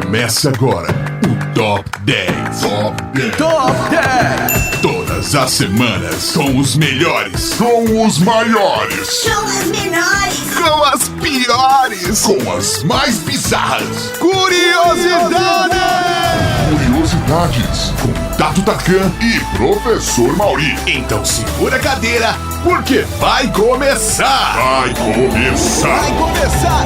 Começa agora o Top 10. Top 10. Top 10. Todas as semanas com os melhores, com os maiores, Com as menores, com as piores, com as mais bizarras. Curiosidades. Curiosidades com Tato Tarkan e Professor Mauri. Então segura a cadeira, porque vai começar. Vai começar. Vai começar.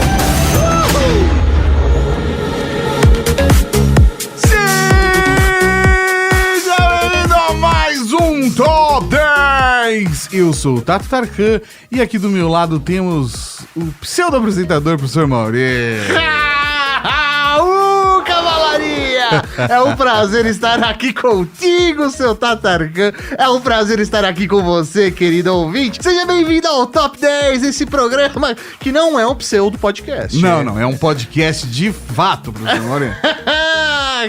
Mais um Top 10! Eu sou o Tato Tarkan e aqui do meu lado temos o pseudo-apresentador, professor Mauri. Cavalaria! É um prazer estar aqui contigo, seu Tato Tarkan. É um prazer estar aqui com você, querido ouvinte. Seja bem-vindo ao Top 10, esse programa que não é um pseudo-podcast. Não, é um podcast de fato, professor Mauri.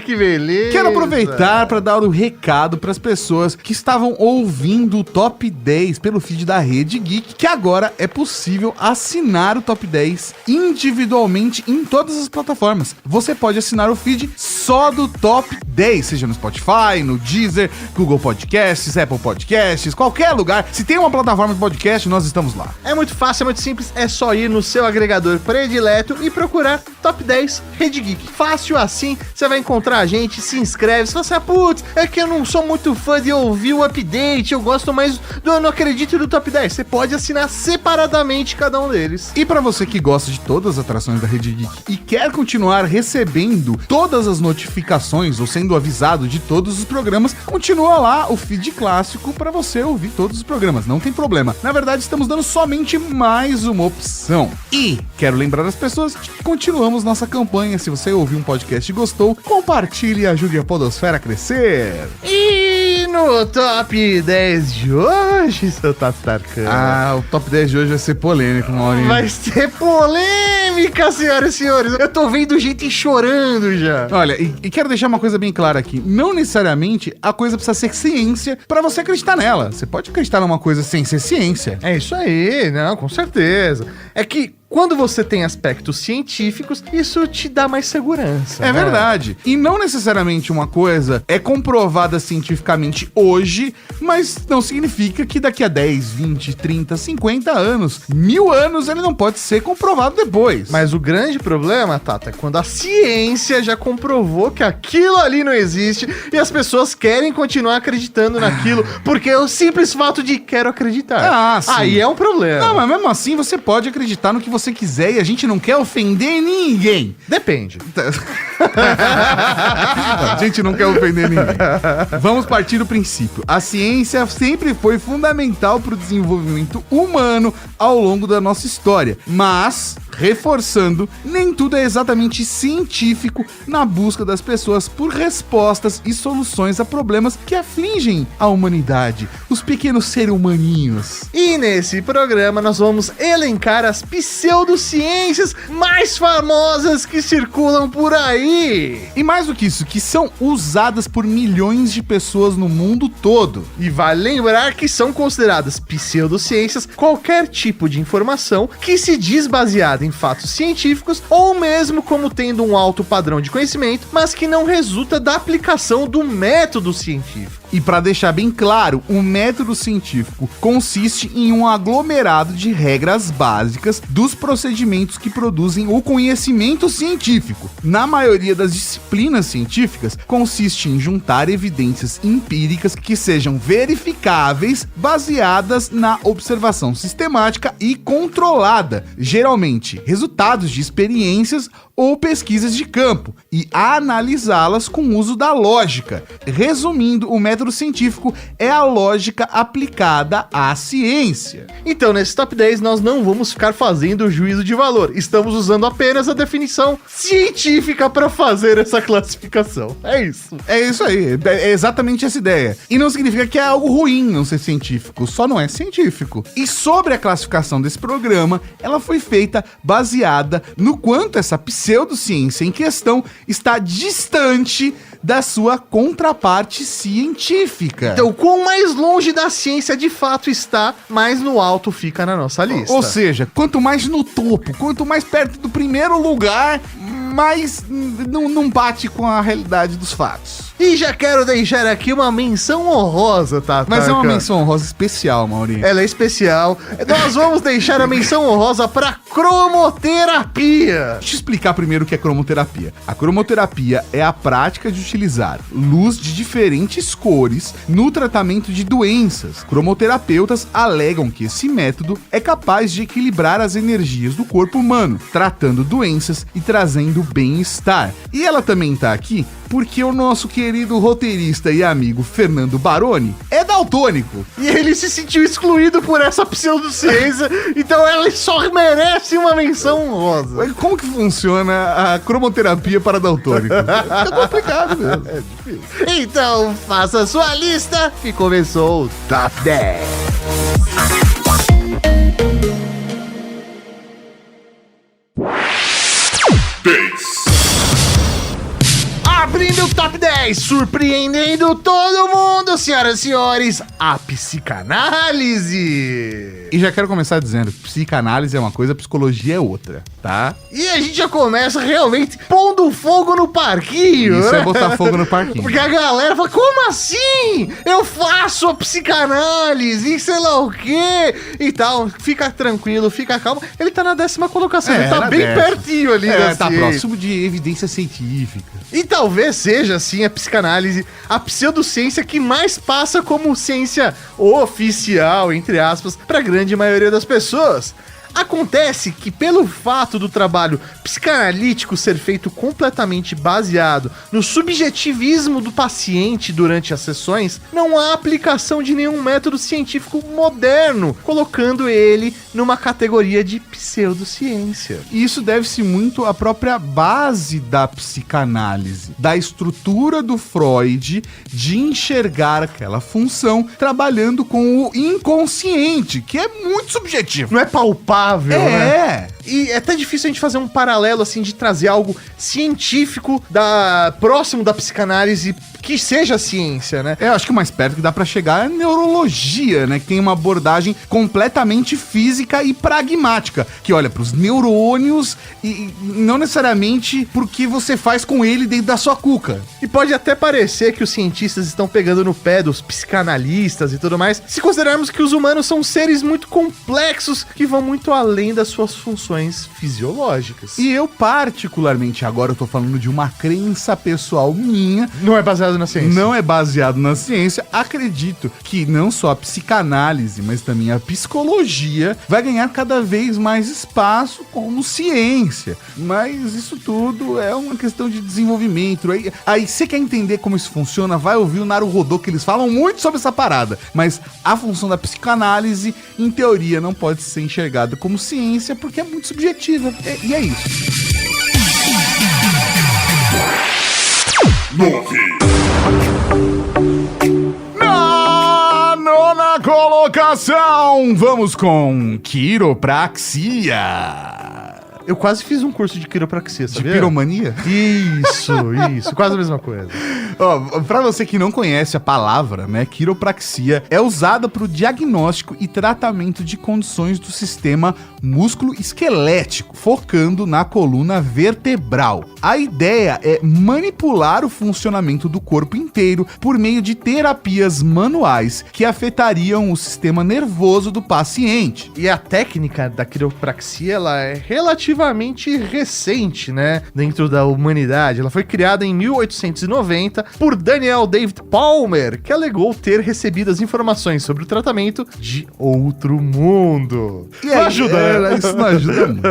Que beleza! Quero aproveitar para dar o recado para as pessoas que estavam ouvindo o Top 10 pelo feed da Rede Geek, que agora é possível assinar o Top 10 individualmente em todas as plataformas. Você pode assinar o feed só do Top 10, seja no Spotify, no Deezer, Google Podcasts, Apple Podcasts, qualquer lugar. Se tem uma plataforma de podcast, nós estamos lá. É muito fácil, é muito simples, é só ir no seu agregador predileto e procurar Top 10 Rede Geek. Fácil assim, você vai encontrar a gente, se inscreve, você fala assim, putz, é que eu não sou muito fã de ouvir o update, eu gosto mais do Eu Não Acredito do Top 10. Você pode assinar separadamente cada um deles. E pra você que gosta de todas as atrações da Rede Geek e quer continuar recebendo todas as notificações ou sendo avisado de todos os programas, continua lá o feed clássico pra você ouvir todos os programas, não tem problema. Na verdade, estamos dando somente mais uma opção. E quero lembrar as pessoas que continuamos nossa campanha. Se você ouviu um podcast e gostou, compartilhe e ajude a podosfera a crescer. E no Top 10 de hoje, seu Tato Tarkan? O Top 10 de hoje vai ser polêmico, Maurinho. Vai ser polêmica, senhoras e senhores. Eu tô vendo gente chorando já. Olha, e quero deixar uma coisa bem clara aqui. Não necessariamente a coisa precisa ser ciência pra você acreditar nela. Você pode acreditar numa coisa sem ser ciência. É isso aí, não, com certeza. É que quando você tem aspectos científicos, isso te dá mais segurança. É verdade. E não necessariamente uma coisa é comprovada cientificamente hoje, mas não significa que daqui a 10, 20, 30, 50 anos, 1000 anos, ele não pode ser comprovado depois. Mas o grande problema, Tata, é quando a ciência já comprovou que aquilo ali não existe e as pessoas querem continuar acreditando naquilo porque é o simples fato de quero acreditar. Sim. Aí é um problema. Não, mas mesmo assim você pode acreditar no que você quiser e a gente não quer ofender ninguém. Depende. A gente não quer ofender ninguém. Vamos partir do princípio. A ciência sempre foi fundamental para o desenvolvimento humano ao longo da nossa história. Mas, reforçando, nem tudo é exatamente científico na busca das pessoas por respostas e soluções a problemas que afligem a humanidade, os pequenos seres humaninhos. E nesse programa nós vamos elencar as pseudociências mais famosas que circulam por aí. E mais do que isso, que são usadas por milhões de pessoas no mundo todo. E vale lembrar que são consideradas pseudociências qualquer tipo de informação que se diz baseada em fatos científicos ou mesmo como tendo um alto padrão de conhecimento, mas que não resulta da aplicação do método científico. E para deixar bem claro, o método científico consiste em um aglomerado de regras básicas dos procedimentos que produzem o conhecimento científico. Na maioria das disciplinas científicas, consiste em juntar evidências empíricas que sejam verificáveis, baseadas na observação sistemática e controlada, geralmente resultados de experiências ou pesquisas de campo, e analisá-las com o uso da lógica. Resumindo, o método científico é a lógica aplicada à ciência. Então, nesse Top 10, nós não vamos ficar fazendo juízo de valor. Estamos usando apenas a definição científica para fazer essa classificação. É isso. É isso aí. É exatamente essa ideia. E não significa que é algo ruim não ser científico. Só não é científico. E sobre a classificação desse programa, ela foi feita baseada no quanto essa pseudociência em questão está distante da sua contraparte científica. Então, quanto mais longe da ciência de fato está, mais no alto fica na nossa lista. Ou seja, quanto mais no topo, quanto mais perto do primeiro lugar, mas não bate com a realidade dos fatos. E já quero deixar aqui uma menção honrosa, tá? Mas é uma menção honrosa especial, Maurinho. Ela é especial. Nós vamos deixar a menção honrosa pra cromoterapia. Deixa eu explicar primeiro o que é cromoterapia. A cromoterapia é a prática de utilizar luz de diferentes cores no tratamento de doenças. Cromoterapeutas alegam que esse método é capaz de equilibrar as energias do corpo humano, tratando doenças e trazendo bem-estar. E ela também tá aqui porque o nosso querido roteirista e amigo Fernando Baroni é daltônico. E ele se sentiu excluído por essa pseudociência, então ela só merece uma menção honrosa. Mas como que funciona a cromoterapia para daltônico? É complicado mesmo. É difícil. Então faça a sua lista e começou o Top 10. Abrindo o Top 10, surpreendendo todo mundo, senhoras e senhores, a psicanálise. E já quero começar dizendo que psicanálise é uma coisa, psicologia é outra, tá? E a gente já começa realmente pondo fogo no parquinho. Isso né? é botar fogo no parquinho. Porque a galera fala, como assim? Eu faço a psicanálise e sei lá o quê e tal. Fica tranquilo, fica calmo. Ele tá na 10ª colocação, ele tá bem pertinho ali da tá ciência. próximo de evidência científica. E talvez seja, assim, a psicanálise, a pseudociência que mais passa como ciência oficial, entre aspas, pra grande maioria das pessoas. Acontece que, pelo fato do trabalho psicanalítico ser feito completamente baseado no subjetivismo do paciente durante as sessões, não há aplicação de nenhum método científico moderno, colocando ele numa categoria de pseudociência. E isso deve-se muito à própria base da psicanálise, da estrutura do Freud de enxergar aquela função trabalhando com o inconsciente, que é muito subjetivo. Não é palpável. É. E é até difícil a gente fazer um paralelo, assim, de trazer algo científico próximo da psicanálise que seja ciência, né? Eu acho que o mais perto que dá pra chegar é a neurologia, né? Que tem uma abordagem completamente física e pragmática, que olha pros neurônios e não necessariamente pro que você faz com ele dentro da sua cuca. E pode até parecer que os cientistas estão pegando no pé dos psicanalistas e tudo mais, se considerarmos que os humanos são seres muito complexos que vão muito além das suas funções fisiológicas. E eu particularmente, agora eu tô falando de uma crença pessoal minha, Não é baseado na ciência. não é baseado na ciência, acredito que não só a psicanálise, mas também a psicologia vai ganhar cada vez mais espaço como ciência. Mas isso tudo é uma questão de desenvolvimento. Aí você quer entender como isso funciona, vai ouvir o Naruhodô, que eles falam muito sobre essa parada. Mas a função da psicanálise, em teoria, não pode ser enxergada como ciência, porque é muito subjetiva. E é isso. 9. Na 9ª colocação, Vamos com quiropraxia. Eu quase fiz um curso de quiropraxia, De sabia? piromania? Isso, quase a mesma coisa. Ó, pra você que não conhece a palavra, né, quiropraxia é usada para o diagnóstico e tratamento de condições do sistema músculo-esquelético, focando na coluna vertebral. A ideia é manipular o funcionamento do corpo inteiro por meio de terapias manuais que afetariam o sistema nervoso do paciente. E a técnica da quiropraxia, ela é relativamente recente, né? Dentro da humanidade. Ela foi criada em 1890 por Daniel David Palmer, que alegou ter recebido as informações sobre o tratamento de outro mundo. E aí, isso não ajuda muito.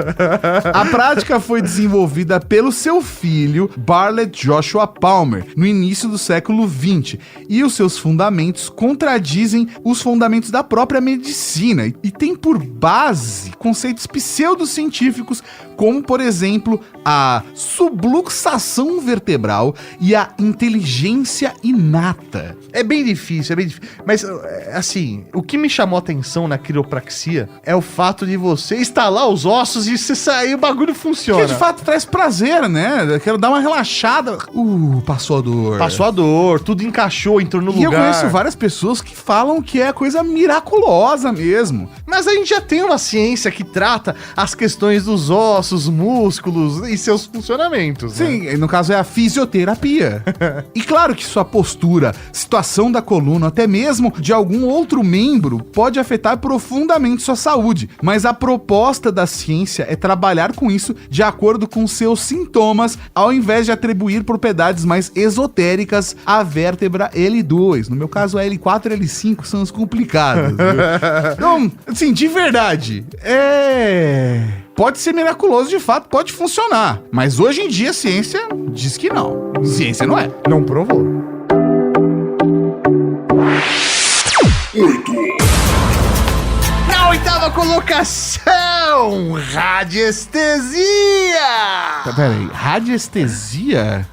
A prática foi desenvolvida pelo seu filho, Bartlett Joshua Palmer, no início do século XX, e os seus fundamentos contradizem os fundamentos da própria medicina e tem por base conceitos pseudocientíficos como, por exemplo, a subluxação vertebral e a inteligência inteligência inata. É bem difícil. Mas, assim, o que me chamou a atenção na quiropraxia é o fato de você estalar os ossos e você sair, o bagulho funciona. Que de fato traz prazer, né? Eu quero dar uma relaxada. Passou a dor. Passou a dor, tudo encaixou, entrou no lugar. E eu conheço várias pessoas que falam que é coisa miraculosa mesmo. Mas a gente já tem uma ciência que trata as questões dos ossos, músculos e seus funcionamentos. Né? Sim, no caso é a fisioterapia. E claro que sua postura, situação da coluna, até mesmo de algum outro membro, pode afetar profundamente sua saúde. Mas a proposta da ciência é trabalhar com isso de acordo com seus sintomas, ao invés de atribuir propriedades mais esotéricas à vértebra L2. No meu caso, a L4 e L5 são as complicadas. Viu? Então, assim, de verdade, pode ser miraculoso, de fato, pode funcionar. Mas hoje em dia a ciência diz que não. Ciência não é. Não provou. 8. Na oitava colocação, radiestesia. Peraí, radiestesia?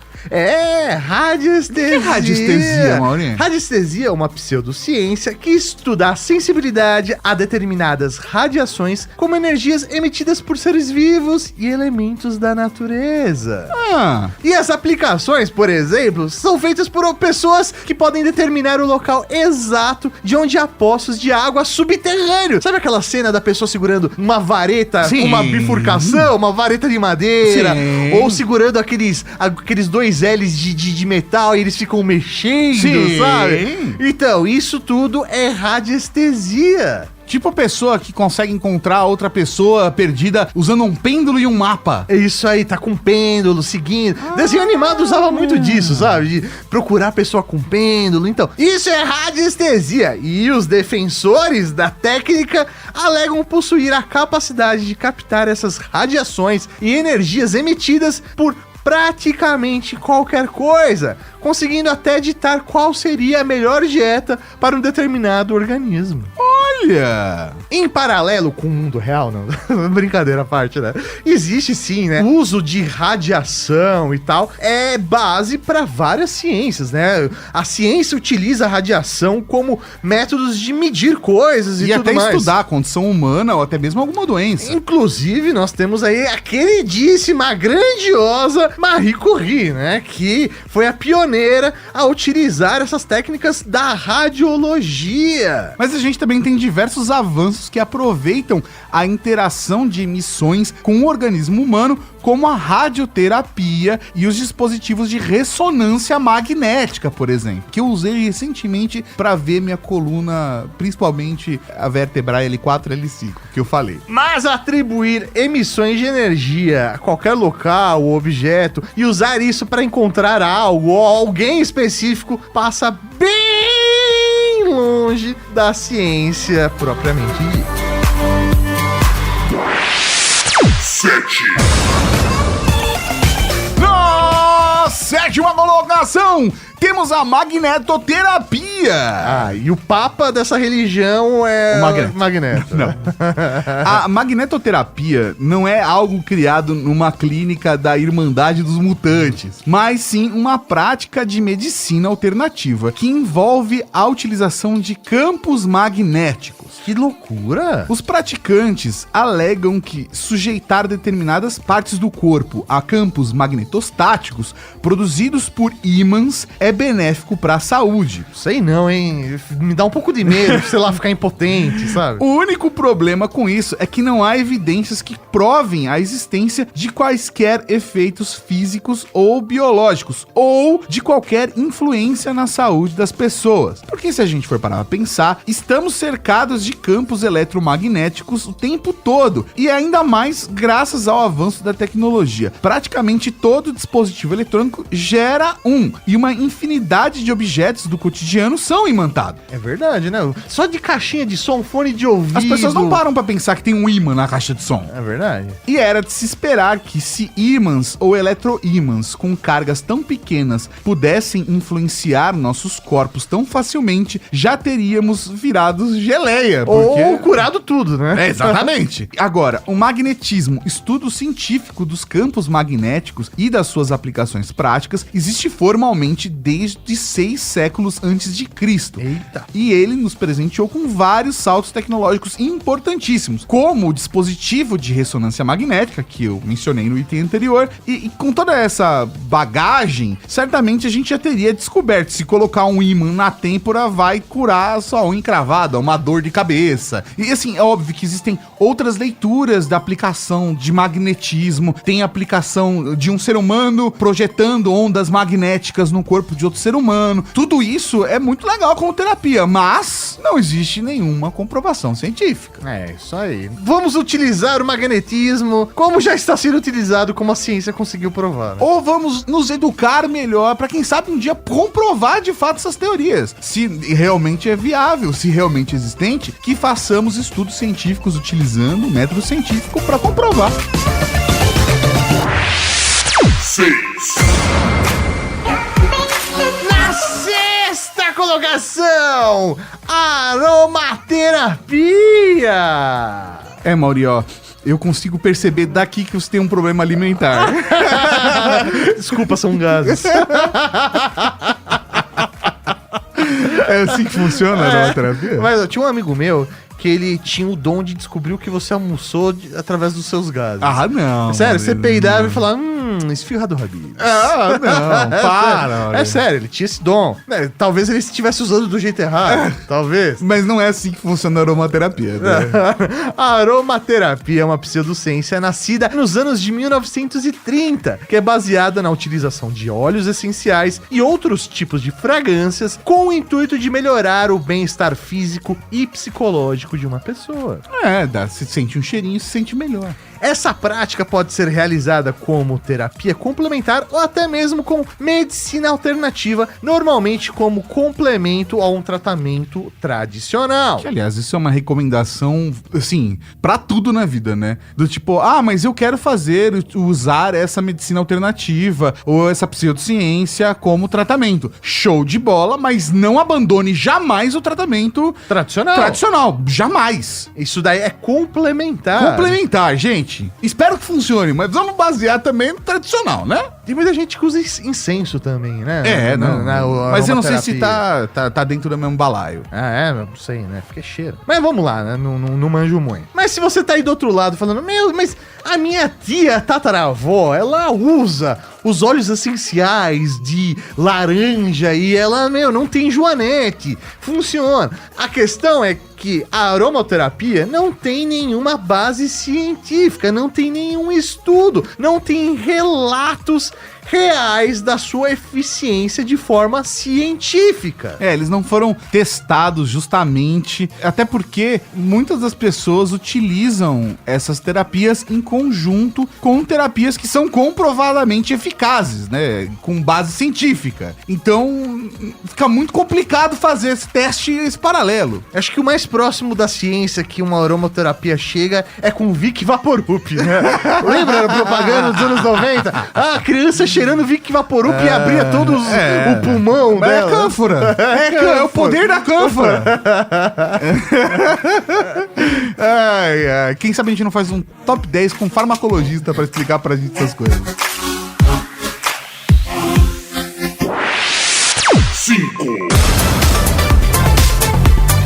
Radiestesia. O que é radiestesia, Maurinho? Radiestesia é uma pseudociência que estuda a sensibilidade a determinadas radiações como energias emitidas por seres vivos e elementos da natureza. E as aplicações, por exemplo, são feitas por pessoas que podem determinar o local exato de onde há poços de água subterrâneo. Sabe aquela cena da pessoa segurando uma vareta, Sim. uma bifurcação, uma vareta de madeira, Sim. ou segurando aqueles dois L's de metal e eles ficam mexendo, Sim. sabe? Então, isso tudo é radiestesia. Tipo a pessoa que consegue encontrar outra pessoa perdida usando um pêndulo e um mapa. É isso aí, tá com pêndulo, seguindo. Desenho animado usava muito disso, sabe? De procurar a pessoa com pêndulo. Então, isso é radiestesia. E os defensores da técnica alegam possuir a capacidade de captar essas radiações e energias emitidas por praticamente qualquer coisa, conseguindo até ditar qual seria a melhor dieta para um determinado organismo. Olha! Em paralelo com o mundo real, não, brincadeira à parte, né? Existe sim, né? O uso de radiação e tal é base para várias ciências, né? A ciência utiliza a radiação como métodos de medir coisas e tudo até mais. estudar a condição humana ou até mesmo alguma doença. Inclusive, nós temos aí a queridíssima, a grandiosa Marie Curie, né? Que foi a pioneira a utilizar essas técnicas da radiologia. Mas a gente também tem diversos avanços que aproveitam a interação de emissões com o organismo humano, como a radioterapia e os dispositivos de ressonância magnética, por exemplo, que eu usei recentemente para ver minha coluna, principalmente a vértebra L4 e L5, que eu falei. Mas atribuir emissões de energia a qualquer local ou objeto e usar isso para encontrar algo ou alguém específico passa bem longe da ciência propriamente dita. 7. Na sétima colocação, temos a magnetoterapia. E o papa dessa religião é O Magneto. Magneto. Não. A magnetoterapia não é algo criado numa clínica da Irmandade dos Mutantes, mas sim uma prática de medicina alternativa que envolve a utilização de campos magnéticos. Que loucura! Os praticantes alegam que sujeitar determinadas partes do corpo a campos magnetostáticos produzidos por ímãs é benéfico para a saúde. Sei não, hein? Me dá um pouco de medo, sei lá, ficar impotente, sabe? O único problema com isso é que não há evidências que provem a existência de quaisquer efeitos físicos ou biológicos, ou de qualquer influência na saúde das pessoas. Porque se a gente for parar pra pensar, estamos cercados de campos eletromagnéticos o tempo todo, e ainda mais graças ao avanço da tecnologia. Praticamente todo dispositivo eletrônico gera e uma infinidade de objetos do cotidiano são imantados. É verdade, né? Só de caixinha de som, fone de ouvido. As pessoas não param pra pensar que tem um ímã na caixa de som. É verdade. E era de se esperar que se ímãs ou eletroímãs com cargas tão pequenas pudessem influenciar nossos corpos tão facilmente, já teríamos virado geleia. terapia. Ou curado tudo, né? É, exatamente. Agora, o magnetismo, estudo científico dos campos magnéticos e das suas aplicações práticas, existe formalmente desde 6 séculos antes de Cristo. Eita. E ele nos presenteou com vários saltos tecnológicos importantíssimos, como o dispositivo de ressonância magnética, que eu mencionei no item anterior, e com toda essa bagagem, certamente a gente já teria descoberto se colocar um ímã na têmpora vai curar a sua unha encravada, uma dor de cabeça. E assim, é óbvio que existem outras leituras da aplicação de magnetismo, tem aplicação de um ser humano projetando ondas magnéticas no corpo de outro ser humano. Tudo isso é muito legal como terapia, mas não existe nenhuma comprovação científica. É, isso aí. Vamos utilizar o magnetismo como já está sendo utilizado, como a ciência conseguiu provar, né? Ou vamos nos educar melhor para quem sabe um dia comprovar de fato essas teorias. Se realmente é viável, se realmente é existente, que façamos estudos científicos utilizando o método científico para comprovar. 6. Na sexta colocação, aromaterapia. É, Mauri, ó, eu consigo perceber daqui que você tem um problema alimentar. Desculpa, são gases. É assim que funciona a aromaterapia? Mas ó, tinha um amigo meu que ele tinha o dom de descobrir o que você almoçou através dos seus gases. Ah, não. Sério, você peidava e falava, esfirra do Habib. Ah, não, para. É sério, ele tinha esse dom. Talvez ele estivesse usando do jeito errado, talvez. Mas não é assim que funciona a aromaterapia, né? A aromaterapia é uma pseudociência nascida nos anos de 1930, que é baseada na utilização de óleos essenciais e outros tipos de fragrâncias com o intuito de melhorar o bem-estar físico e psicológico de uma pessoa. Se sente um cheirinho, se sente melhor. Essa prática pode ser realizada como terapia complementar ou até mesmo com medicina alternativa, normalmente como complemento a um tratamento tradicional. Que, aliás, isso é uma recomendação, assim, pra tudo na vida, né? Do tipo, mas eu quero usar essa medicina alternativa ou essa pseudociência como tratamento. Show de bola, mas não abandone jamais o tratamento tradicional. Jamais. Isso daí é complementar. Complementar, gente. Espero que funcione, mas vamos basear também no tradicional, né? Tem muita gente que usa incenso também, né? Mas eu não sei se tá dentro do mesmo balaio. Não sei, né? Porque cheira. Mas vamos lá, né? Não manjo muito. Mas se você tá aí do outro lado falando, mas a minha tia tataravó, ela usa os óleos essenciais de laranja e ela, não tem joanete. Funciona. A questão é que a aromaterapia não tem nenhuma base científica, não tem nenhum estudo, não tem relatos reais da sua eficiência de forma científica. Eles não foram testados justamente, até porque muitas das pessoas utilizam essas terapias em conjunto com terapias que são comprovadamente eficazes, né? Com base científica. Então, fica muito complicado fazer esse teste, esse paralelo. Acho que o mais próximo da ciência que uma aromaterapia chega é com Vic Vaporub, né? Lembra a propaganda dos anos 90? A criança cheirando Vic Vaporub e abria todo o pulmão dela. É cânfora. É o poder da cânfora. Quem sabe a gente não faz um top 10 com farmacologista pra explicar pra gente essas coisas. 5.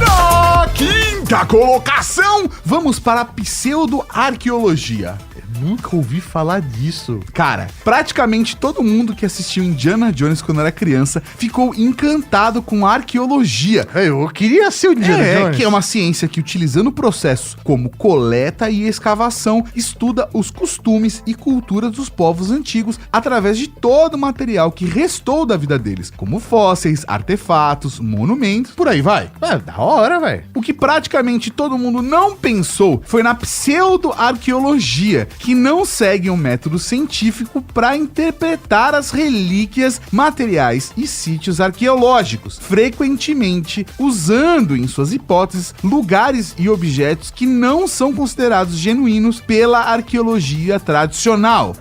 Na quinta colocação, vamos para a pseudo-arqueologia. Nunca ouvi falar disso. Cara, praticamente todo mundo que assistiu Indiana Jones quando era criança ficou encantado com a arqueologia. Eu queria ser o Indiana Jones. Que é uma ciência que, utilizando processos como coleta e escavação, estuda os costumes e culturas dos povos antigos através de todo o material que restou da vida deles, como fósseis, artefatos, monumentos, por aí vai. Da hora, velho. O que praticamente todo mundo não pensou foi na pseudo-arqueologia, que que não seguem um método científico para interpretar as relíquias, materiais e sítios arqueológicos, frequentemente usando em suas hipóteses lugares e objetos que não são considerados genuínos pela arqueologia tradicional.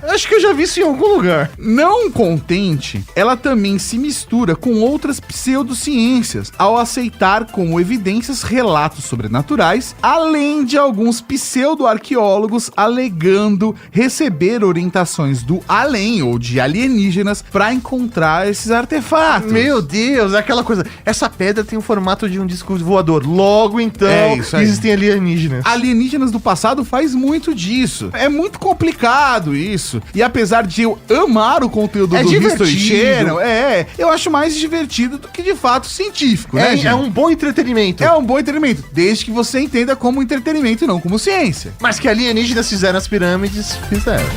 Acho que eu já vi isso em algum lugar. Não contente, ela também se mistura com outras pseudociências ao aceitar como evidências relatos sobrenaturais, além de alguns pseudo-arqueólogos alegando receber orientações do além ou de alienígenas para encontrar esses artefatos. Meu Deus, é aquela coisa. Essa pedra tem o formato de um disco voador. Logo, então, existem alienígenas. Alienígenas do passado faz muito disso. É muito complicado isso. E apesar de eu amar o conteúdo do History Channel, eu acho mais divertido do que de fato científico, né, gente? É um bom entretenimento. É um bom entretenimento, desde que você entenda como entretenimento e não como ciência. Mas que alienígenas fizeram as pirâmides, fizeram.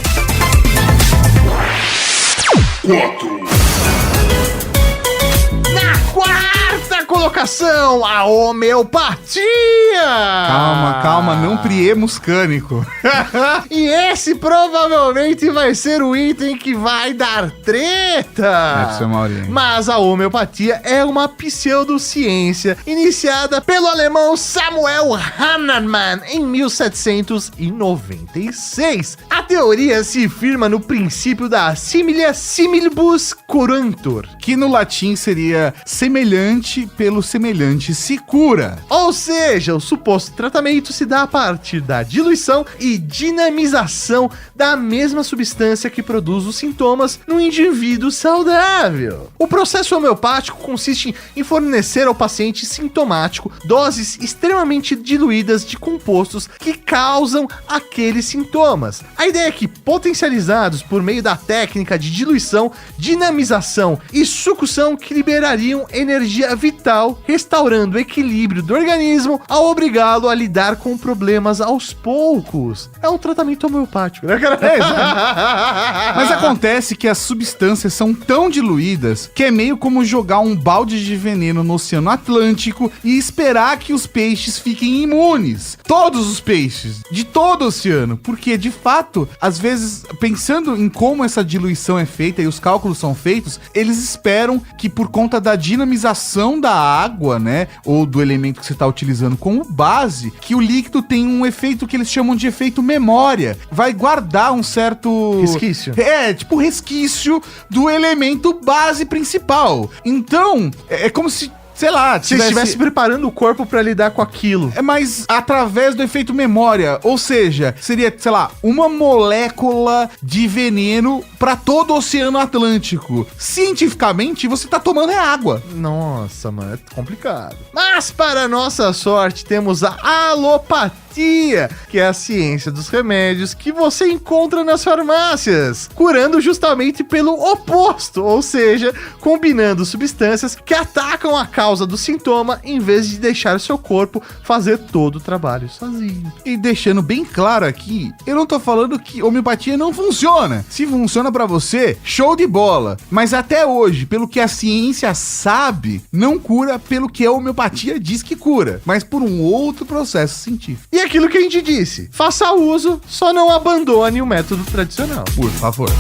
4. Na quarta colocação, a homeopatia. Calma, não priemos cânico. E esse provavelmente vai ser o item que vai dar treta. Mas a homeopatia é uma pseudociência iniciada pelo alemão Samuel Hahnemann em 1796. A teoria se firma no princípio da similia similibus curantur, que no latim seria semelhante pelo semelhante se cura. Ou seja, o suposto tratamento se dá a partir da diluição e dinamização da mesma substância que produz os sintomas no indivíduo saudável. O processo homeopático consiste em fornecer ao paciente sintomático doses extremamente diluídas de compostos que causam aqueles sintomas. A ideia é que, potencializados por meio da técnica de diluição, dinamização e sucção, que liberariam energia vital, restaurando o equilíbrio do organismo ao obrigá-lo a lidar com problemas aos poucos. É um tratamento homeopático, né, cara? Mas acontece que as substâncias são tão diluídas que é meio como jogar um balde de veneno no Oceano Atlântico e esperar que os peixes fiquem imunes. Todos os peixes, de todo o oceano. Porque, de fato, às vezes, pensando em como essa diluição é feita e os cálculos são feitos, eles esperam que por conta da dinamização da água, né, ou do elemento que você está utilizando como base, que o líquido tem um efeito que eles chamam de efeito memória. Vai guardar um certo... resquício. Tipo resquício do elemento base principal. Então, é como se... sei lá, se estivesse preparando o corpo pra lidar com aquilo. Mas através do efeito memória, ou seja, seria, sei lá, uma molécula de veneno pra todo o Oceano Atlântico. Cientificamente, você tá tomando água. Nossa, mano, é complicado. Mas, para nossa sorte, temos a alopatia, que é a ciência dos remédios que você encontra nas farmácias, curando justamente pelo oposto, ou seja, combinando substâncias que atacam a causa do sintoma em vez de deixar o seu corpo fazer todo o trabalho sozinho. E deixando bem claro aqui, eu não tô falando que homeopatia não funciona. Se funciona pra você, show de bola. Mas até hoje, pelo que a ciência sabe, não cura pelo que a homeopatia diz que cura, mas por um outro processo científico. E aquilo que a gente disse, faça uso, só não abandone o método tradicional. Por favor.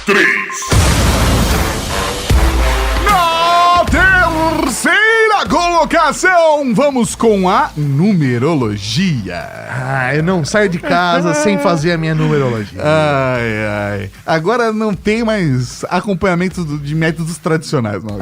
3. Na terceira colocação, vamos com a numerologia. Eu não saio de casa sem fazer a minha numerologia. Ai. Agora não tem mais acompanhamento de métodos tradicionais, não.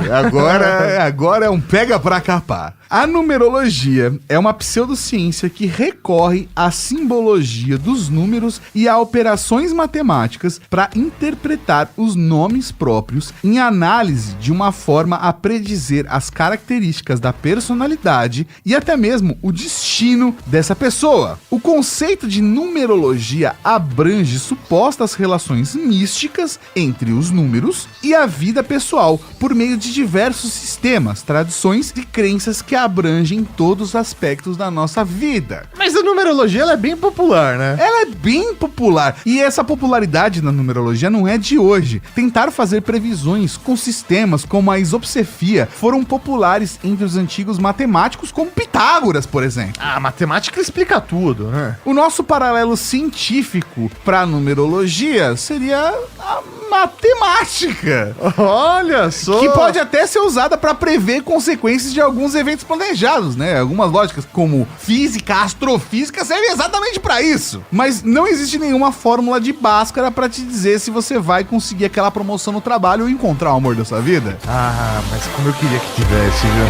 Agora é um pega pra capar. A numerologia é uma pseudociência que recorre à simbologia dos números e a operações matemáticas para interpretar os nomes próprios em análise de uma forma a predizer as características da personalidade e até mesmo o destino dessa pessoa. O conceito de numerologia abrange supostas relações místicas entre os números e a vida pessoal por meio de diversos sistemas, tradições e crenças que abrangem todos os aspectos da nossa vida. Mas a numerologia, ela é bem popular, né? Ela é bem popular. E essa popularidade na numerologia não é de hoje. Tentar fazer previsões com sistemas como a isopsefia foram populares entre os antigos matemáticos como Pitágoras, por exemplo. A matemática explica tudo, né? O nosso paralelo científico para numerologia seria a matemática. Olha só! Que pode até ser usada para prever consequências de alguns eventos planejados, né? Algumas lógicas como física, astrofísica servem exatamente para isso. Mas não existe nenhuma fórmula de Bhaskara para te dizer se você vai conseguir aquela promoção no trabalho ou encontrar o amor da sua vida. Ah, mas como eu queria que tivesse, viu?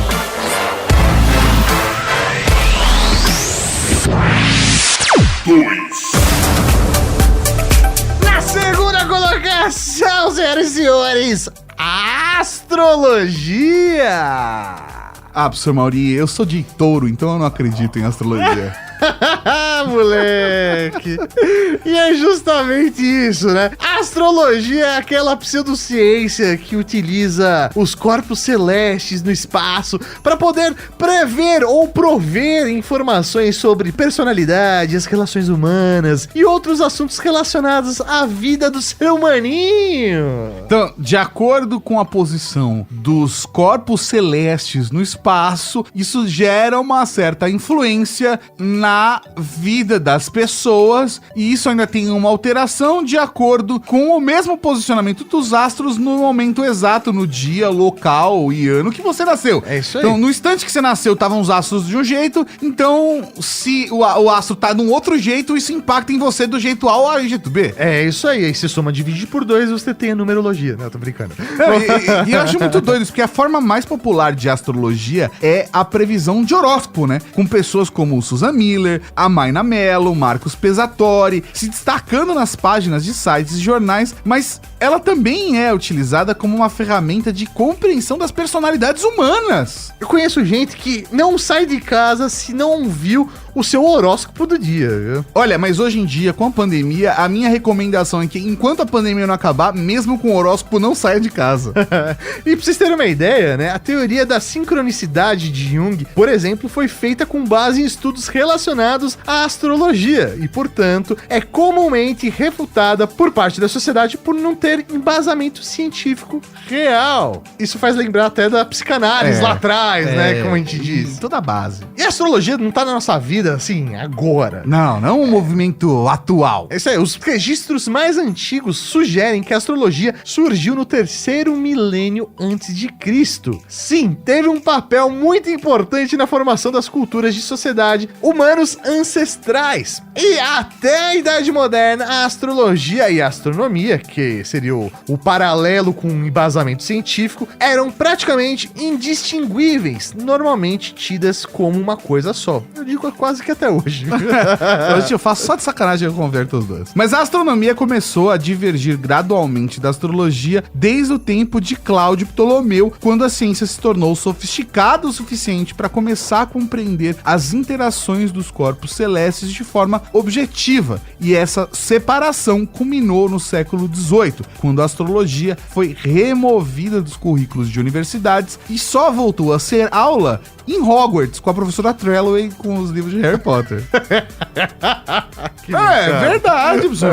2. Na segunda colocação, senhoras e senhores, astrologia. Ah, professor Mauri, eu sou de touro, então eu não acredito em astrologia. Moleque! E é justamente isso, né? A astrologia é aquela pseudociência que utiliza os corpos celestes no espaço para poder prever ou prover informações sobre personalidade, as relações humanas e outros assuntos relacionados à vida do ser humaninho. Então, de acordo com a posição dos corpos celestes no espaço, isso gera uma certa influência na vida das pessoas, e isso ainda tem uma alteração de acordo com o mesmo posicionamento dos astros no momento exato, no dia, local e ano que você nasceu. É isso aí. Então, no instante que você nasceu, estavam os astros de um jeito, então se o astro tá de um outro jeito, isso impacta em você do jeito A ou jeito B. É isso aí. Aí você soma, divide por 2 e você tem a numerologia. Não, eu tô brincando. E eu acho muito doido isso, porque a forma mais popular de astrologia é a previsão de horóscopo, né? Com pessoas como Susan Miller, a Mayna Mello, Marcos Pesatori, se destacando nas páginas de sites e jornais, mas ela também é utilizada como uma ferramenta de compreensão das personalidades humanas. Eu conheço gente que não sai de casa se não viu o seu horóscopo do dia, viu? Olha, mas hoje em dia, com a pandemia, a minha recomendação é que enquanto a pandemia não acabar, mesmo com o horóscopo, não saia de casa. E pra vocês terem uma ideia, né? A teoria da sincronicidade de Jung, por exemplo, foi feita com base em estudos relacionados à astrologia e, portanto, é comumente refutada por parte da sociedade por não ter embasamento científico real. Isso faz lembrar até da psicanálise lá atrás, né? Como a gente diz. Toda a base. E a astrologia não tá na nossa vida, assim, agora. Não um movimento atual. É isso aí, os registros mais antigos sugerem que a astrologia surgiu no 3º milênio antes de Cristo. Sim, teve um papel muito importante na formação das culturas de sociedade humanos ancestrais. E até a Idade Moderna, a astrologia e a astronomia, que seria o paralelo com um embasamento científico, eram praticamente indistinguíveis, normalmente tidas como uma coisa só. Eu digo quase que até hoje. Hoje eu faço só de sacanagem, eu converto os dois. Mas a astronomia começou a divergir gradualmente da astrologia desde o tempo de Cláudio Ptolomeu, quando a ciência se tornou sofisticada o suficiente para começar a compreender as interações dos corpos celestes de forma objetiva. E essa separação culminou no século XVIII, quando a astrologia foi removida dos currículos de universidades e só voltou a ser aula em Hogwarts, com a professora Trelawney com os livros de Harry Potter. É verdade, professor.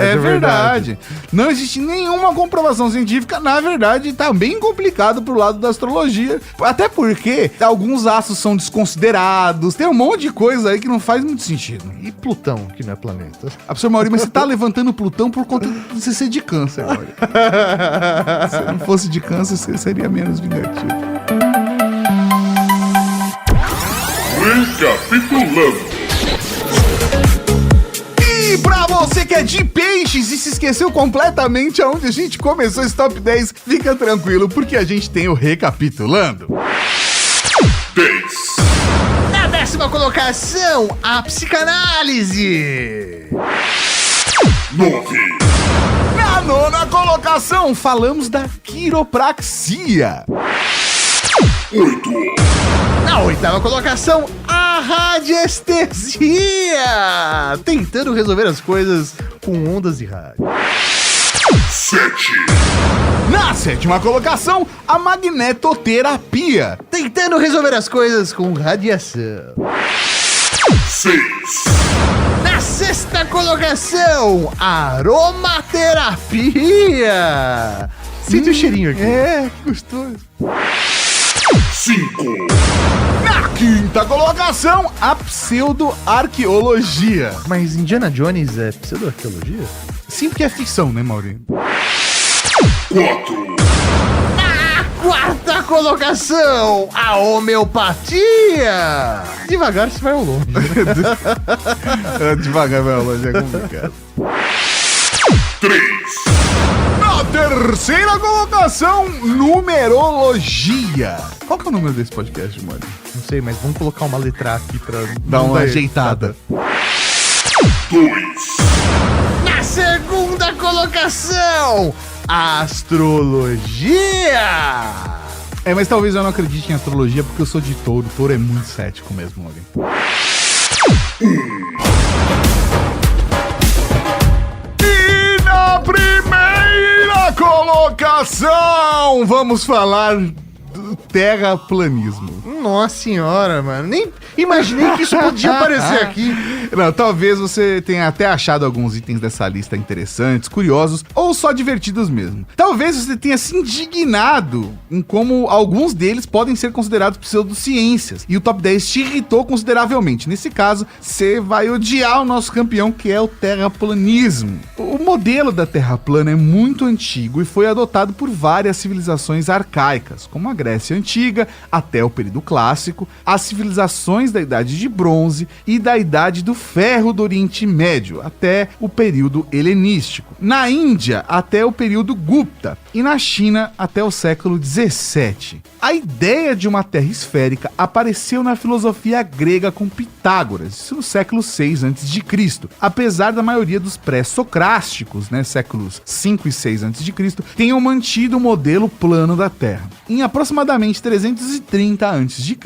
É verdade. Não existe nenhuma comprovação científica. Na verdade, tá bem complicado pro lado da astrologia. Até porque alguns astros são desconsiderados. Tem um monte de coisa aí que não faz muito sentido. E Plutão, que não é planeta? Ah, professor Mauri, mas você tá levantando Plutão por conta de você ser de câncer, olha. Se não fosse de câncer, você seria menos vingativo. Recapitulando. E pra você que é de peixes e se esqueceu completamente aonde a gente começou esse top 10, fica tranquilo, porque a gente tem o Recapitulando. 10. Na 10ª colocação, a psicanálise. 9. Na 9ª colocação, falamos da quiropraxia. 8. Na 8ª colocação, a radiestesia. Tentando resolver as coisas com ondas de rádio. 7. Na 7ª colocação, a magnetoterapia. Tentando resolver as coisas com radiação. 6. Na 6ª colocação, aromaterapia. Sente o cheirinho aqui. É, que gostoso. 5. Na quinta colocação, a pseudo-arqueologia. Mas Indiana Jones é pseudo-arqueologia? Sim, porque é ficção, né, Maurinho? 4. Quarta colocação, a homeopatia. Devagar se vai ao longe. Devagar vai ao longe, é complicado. 3. Na terceira colocação, numerologia. Qual que é o número desse podcast, mano? Não sei, mas vamos colocar uma letra aqui pra Dá uma ajeitada. 2. Na segunda colocação, astrologia. Mas talvez eu não acredite em astrologia porque eu sou de touro. Touro é muito cético mesmo, Maurinho. E na primeira colocação, vamos falar do terraplanismo. Nossa senhora, mano. Nem imaginei que isso podia aparecer aqui. Não, talvez você tenha até achado alguns itens dessa lista interessantes, curiosos ou só divertidos mesmo. Talvez você tenha se indignado em como alguns deles podem ser considerados pseudociências e o top 10 te irritou consideravelmente. Nesse caso, você vai odiar o nosso campeão, que é o terraplanismo. O modelo da Terra plana é muito antigo e foi adotado por várias civilizações arcaicas, como a Grécia Antiga até o período clássico, as civilizações da Idade de Bronze e da Idade do Ferro do Oriente Médio, até o período helenístico. Na Índia, até o período Gupta. E na China, até o século 17. A ideia de uma terra esférica apareceu na filosofia grega com Pitágoras, isso no século 6 a.C., apesar da maioria dos pré-socráticos, séculos 5 e 6 a.C., tenham mantido o modelo plano da Terra. Em aproximadamente 330 a.C.,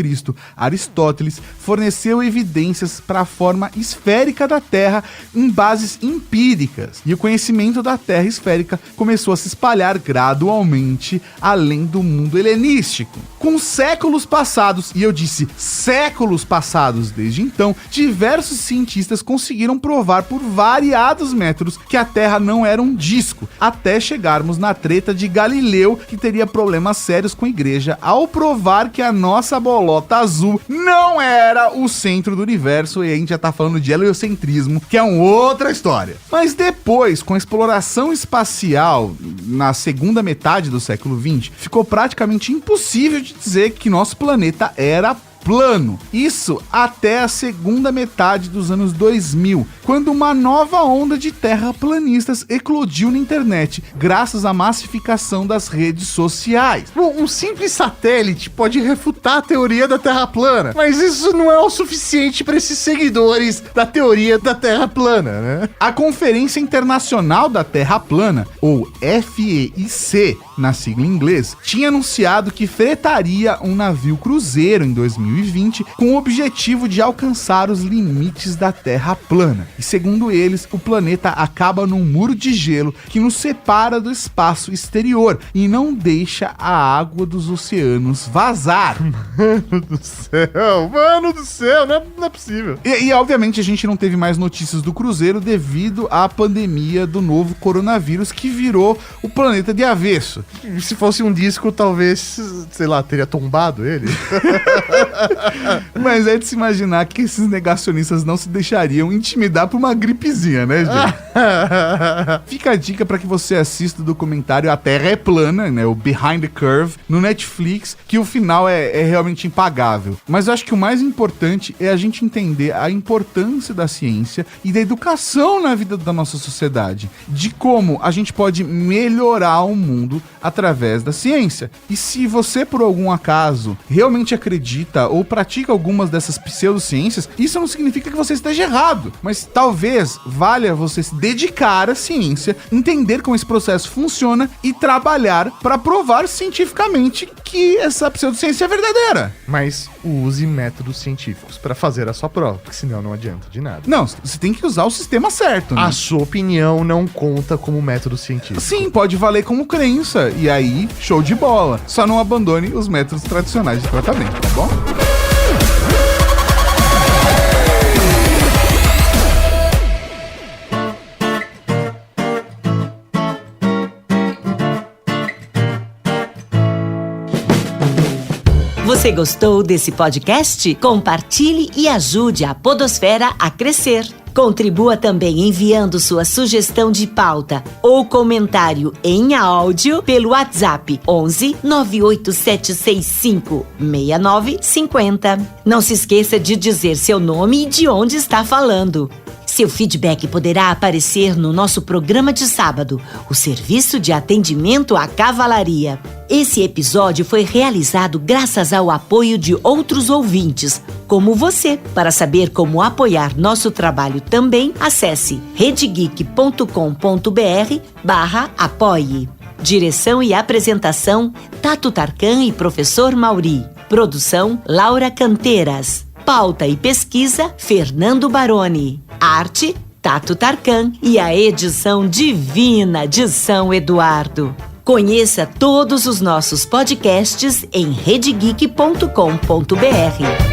Aristóteles forneceu evidências para a forma esférica da Terra em bases empíricas, e o conhecimento da Terra esférica começou a se espalhar gradualmente além do mundo helenístico. Com séculos passados, e eu disse séculos passados desde então, diversos cientistas conseguiram provar por variados métodos que a Terra não era um disco, até chegarmos na treta de Galileu, que teria problemas sérios com a igreja ao provar que a nossa bolota azul não era o centro do universo, e a gente já tá falando de heliocentrismo, que é uma outra história. Mas depois, com a exploração espacial na segunda metade do século XX, ficou praticamente impossível de dizer que nosso planeta era plano. Isso até a segunda metade dos anos 2000, quando uma nova onda de terraplanistas eclodiu na internet, graças à massificação das redes sociais. Bom, um simples satélite pode refutar a teoria da Terra plana, mas isso não é o suficiente para esses seguidores da teoria da Terra plana, né? A Conferência Internacional da Terra Plana, ou FEIC, na sigla em inglês, tinha anunciado que fretaria um navio cruzeiro em 2020 com o objetivo de alcançar os limites da Terra plana. E segundo eles, o planeta acaba num muro de gelo que nos separa do espaço exterior e não deixa a água dos oceanos vazar. Mano do céu, não é possível. E obviamente a gente não teve mais notícias do cruzeiro devido à pandemia do novo coronavírus que virou o planeta de avesso. Se fosse um disco, talvez, sei lá, teria tombado ele. Mas é de se imaginar que esses negacionistas não se deixariam intimidar por uma gripezinha, né, gente? Fica a dica para que você assista o documentário A Terra é Plana, o Behind the Curve, no Netflix, que o final é realmente impagável. Mas eu acho que o mais importante é a gente entender a importância da ciência e da educação na vida da nossa sociedade, de como a gente pode melhorar o mundo através da ciência. E se você, por algum acaso, realmente acredita ou pratica algumas dessas pseudociências, isso não significa que você esteja errado, mas talvez valha você se dedicar à ciência, entender como esse processo funciona e trabalhar para provar cientificamente que essa pseudociência é verdadeira. Mas use métodos científicos para fazer a sua prova, porque senão não adianta de nada. Não, você tem que usar o sistema certo, né? A sua opinião não conta como método científico. Sim, pode valer como crença, e aí, show de bola. Só não abandone os métodos tradicionais de tratamento, tá bom? Você Você gostou desse podcast? Compartilhe e ajude a Podosfera a crescer. Contribua também enviando sua sugestão de pauta ou comentário em áudio pelo WhatsApp 11 98765 6950. Não se esqueça de dizer seu nome e de onde está falando. Seu feedback poderá aparecer no nosso programa de sábado, o Serviço de Atendimento à Cavalaria. Esse episódio foi realizado graças ao apoio de outros ouvintes, como você. Para saber como apoiar nosso trabalho também, acesse redegeek.com.br/apoie. Direção e apresentação, Tato Tarkan e Professor Mauri. Produção, Laura Canteiras. Pauta e pesquisa, Fernando Baroni. Arte, Tato Tarkan. E a edição divina de São Eduardo. Conheça todos os nossos podcasts em redegeek.com.br.